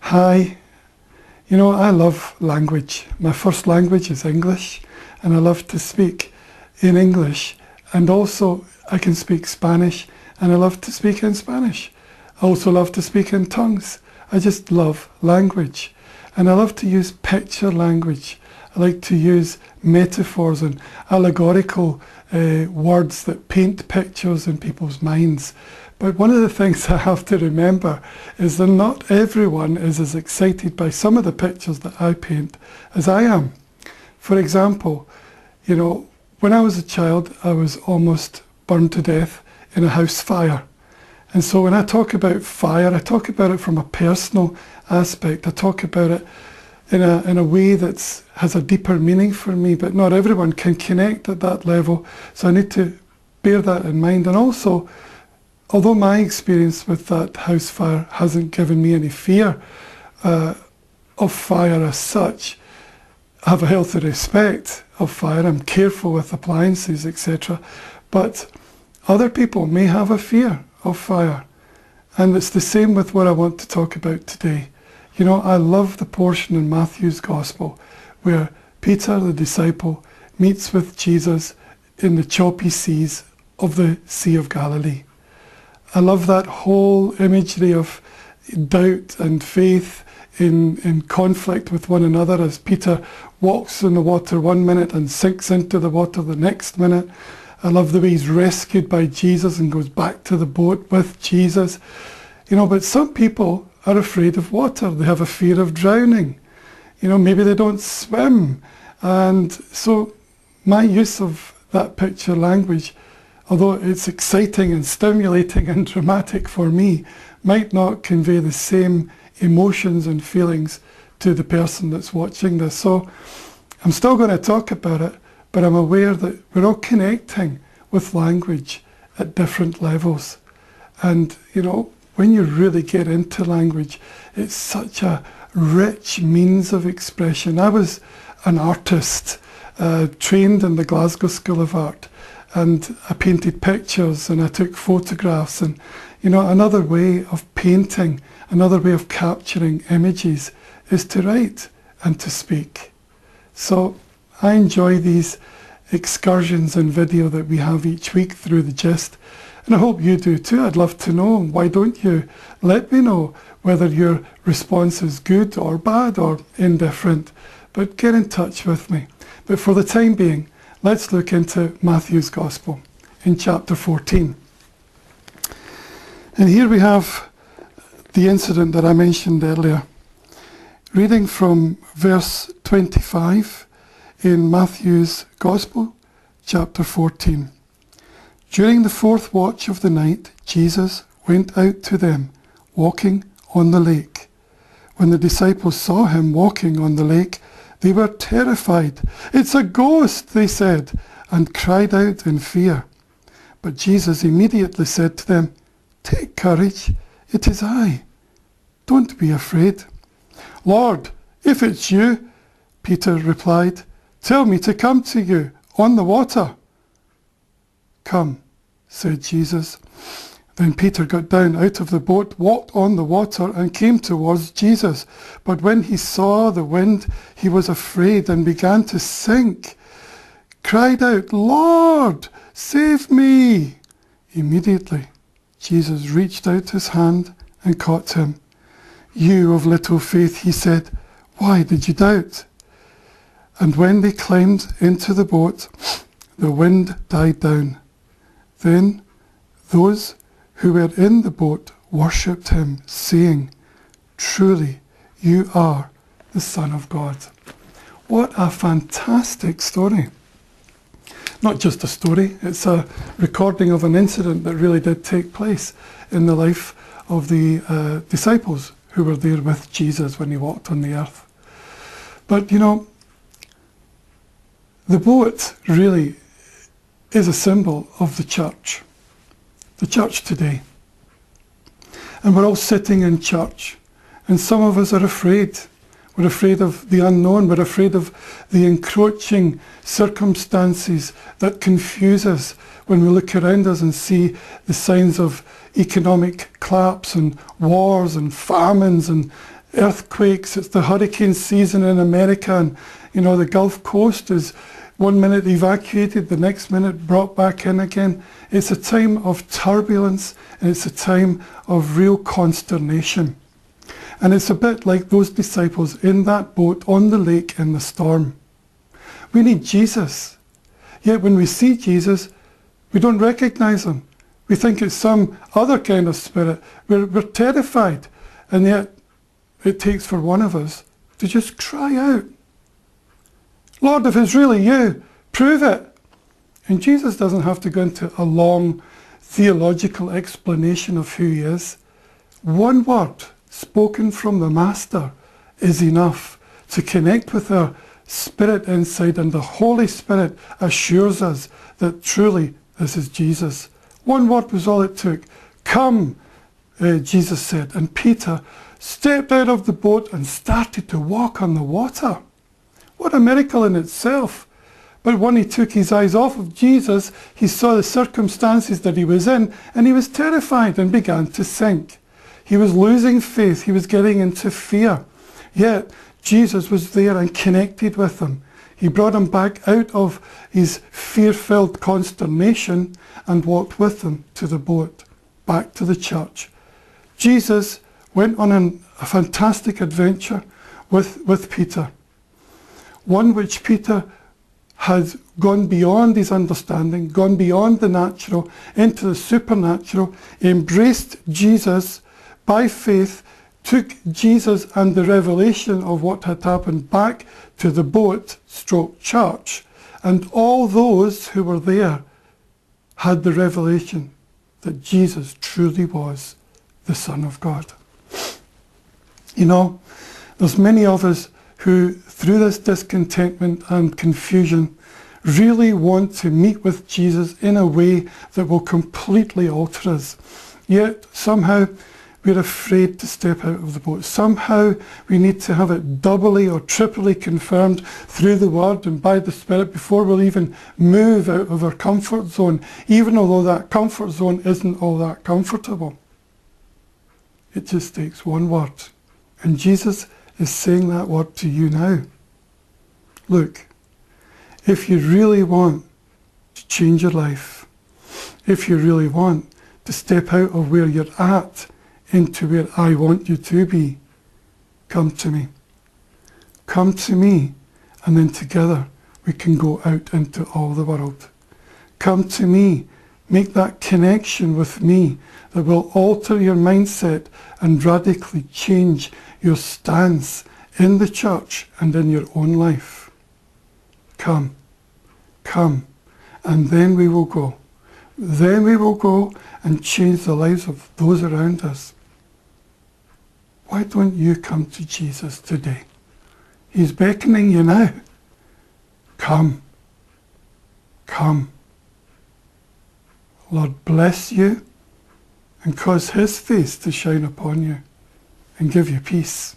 Hi. You know, I love language. My first language is English, and I love to speak in English. And also, I can speak Spanish, and I love to speak in Spanish. I also love to speak in tongues. I just love language. And I love to use picture language. I like to use metaphors and allegorical words that paint pictures in people's minds. But one of the things I have to remember is that not everyone is as excited by some of the pictures that I paint as I am. For example, you know, when I was a child, I was almost burned to death in a house fire. And so when I talk about fire, I talk about it from a personal aspect. I talk about it in a way that has a deeper meaning for me, but not everyone can connect at that level. So I need to bear that in mind. And also, although my experience with that house fire hasn't given me any fear of fire as such, I have a healthy respect of fire. I'm careful with appliances, etc. But other people may have a fear of fire. And it's the same with what I want to talk about today. You know, I love the portion in Matthew's Gospel where Peter, the disciple, meets with Jesus in the choppy seas of the Sea of Galilee. I love that whole imagery of doubt and faith in conflict with one another as Peter walks in the water one minute and sinks into the water the next minute. I love the way he's rescued by Jesus and goes back to the boat with Jesus. You know, but some people are afraid of water. They have a fear of drowning. You know, maybe they don't swim. And so my use of that picture language, although it's exciting and stimulating and dramatic for me, might not convey the same emotions and feelings to the person that's watching this. So I'm still going to talk about it, but I'm aware that we're all connecting with language at different levels. And, you know, when you really get into language, it's such a rich means of expression. I was an artist, trained in the Glasgow School of Art, and I painted pictures and I took photographs. And, you know, another way of painting, another way of capturing images is to write and to speak. So I enjoy these excursions and video that we have each week through The Gist. And I hope you do too. I'd love to know. Why don't you let me know whether your response is good or bad or indifferent? But get in touch with me. But for the time being, let's look into Matthew's Gospel in chapter 14. And here we have the incident that I mentioned earlier. Reading from verse 25 in Matthew's Gospel, chapter 14. During the fourth watch of the night, Jesus went out to them, walking on the lake. When the disciples saw him walking on the lake, they were terrified. "It's a ghost," they said, and cried out in fear. But Jesus immediately said to them, "Take courage, it is I. Don't be afraid." "Lord, if it's you," Peter replied, "tell me to come to you on the water." "Come," said Jesus. Then Peter got down out of the boat, walked on the water, and came towards Jesus. But when he saw the wind, he was afraid and began to sink. Cried out, "Lord, save me!" Immediately, Jesus reached out his hand and caught him. "You of little faith," he said, "why did you doubt?" And when they climbed into the boat, the wind died down. Then those who were in the boat worshipped him, saying, "Truly, you are the Son of God." What a fantastic story. Not just a story, it's a recording of an incident that really did take place in the life of the disciples who were there with Jesus when he walked on the earth. But, you know, the boat really is a symbol of the church today. And we're all sitting in church, and some of us are afraid. We're afraid of the unknown. We're afraid of the encroaching circumstances that confuse us when we look around us and see the signs of economic collapse and wars and famines and earthquakes, it's the hurricane season in America, and the Gulf Coast is 1 minute evacuated, the next minute brought back in again. It's a time of turbulence, and it's a time of real consternation. And it's a bit like those disciples in that boat on the lake in the storm. We need Jesus. Yet when we see Jesus, we don't recognize him. We think it's some other kind of spirit. We're terrified. And yet it takes for one of us to just cry out, Lord, if it's really you, prove it. And Jesus doesn't have to go into a long theological explanation of who he is. One word spoken from the Master is enough to connect with our spirit inside, and the Holy Spirit assures us that truly this is Jesus. One word was all it took. Come, Jesus said, and Peter stepped out of the boat and started to walk on the water. What a miracle in itself. But when he took his eyes off of Jesus, he saw the circumstances that he was in, and he was terrified and began to sink. He was losing faith. He was getting into fear. Yet Jesus was there and connected with him. He brought him back out of his fear-filled consternation and walked with him to the boat, back to the church. Jesus went on a fantastic adventure with Peter, one which Peter had gone beyond his understanding, gone beyond the natural into the supernatural, embraced Jesus by faith, took Jesus and the revelation of what had happened back to the boat / church, and all those who were there had the revelation that Jesus truly was the Son of God. There's many of us who, through this discontentment and confusion, really want to meet with Jesus in a way that will completely alter us. Yet somehow we're afraid to step out of the boat. Somehow we need to have it doubly or triply confirmed through the Word and by the Spirit before we'll even move out of our comfort zone, even although that comfort zone isn't all that comfortable. It just takes one word. And Jesus is saying that word to you now. Look, if you really want to change your life, if you really want to step out of where you're at into where I want you to be, come to me. Come to me, and then together we can go out into all the world. Come to me. Make that connection with me that will alter your mindset and radically change your stance in the church and in your own life. Come, and then we will go. Then we will go and change the lives of those around us. Why don't you come to Jesus today? He's beckoning you now. Come. Lord bless you and cause his face to shine upon you and give you peace.